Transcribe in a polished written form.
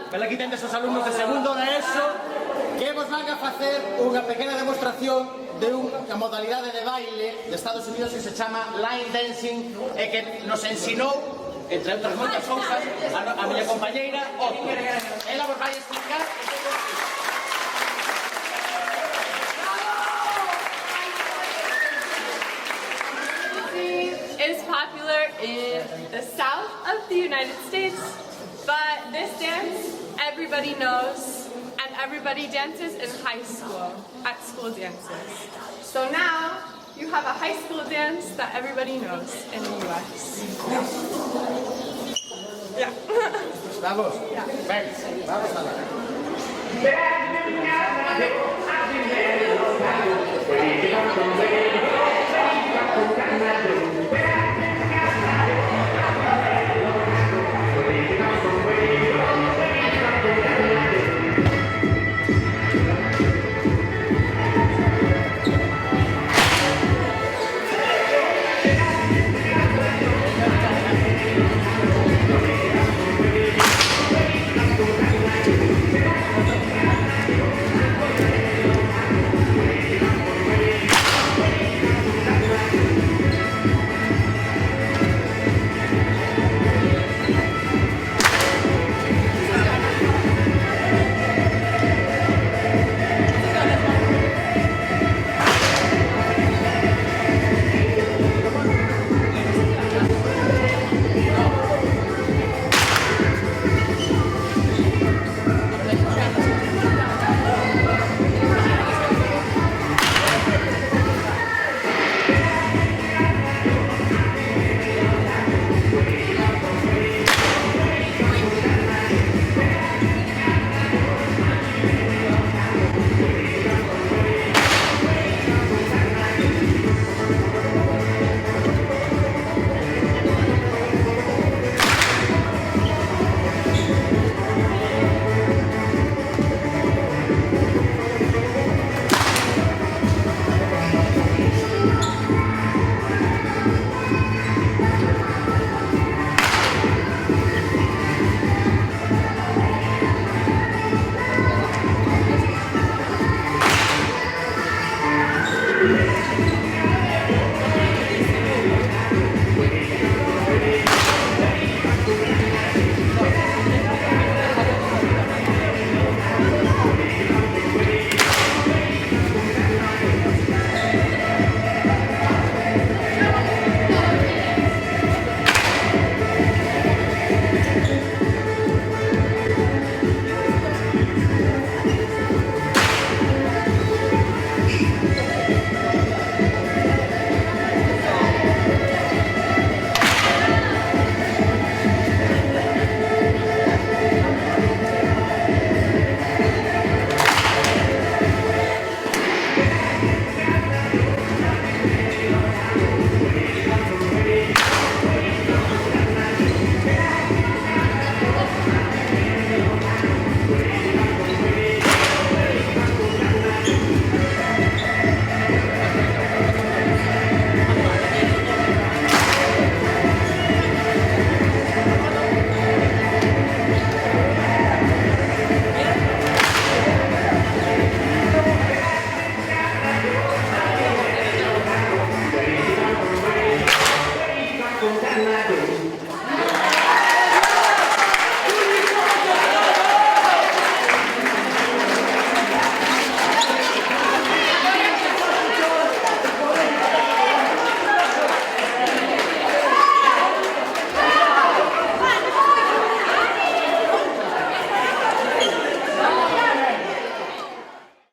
pero aquí tendes os alumnos de segundo de ESO que vos van a facer unha pequena demostración de unha modalidade de baile de Estados Unidos que se chama line dancing e que nos ensinou, entre outras moitas cousas, a miña compañeira Otto. Ela vos vai explicar. Is popular in the south of the United States, but this dance everybody knows and everybody dances in high school, at school dances. So now you have a high school dance that everybody knows in the US. Yeah. Vamos. Yeah. Ven, vamos a ver.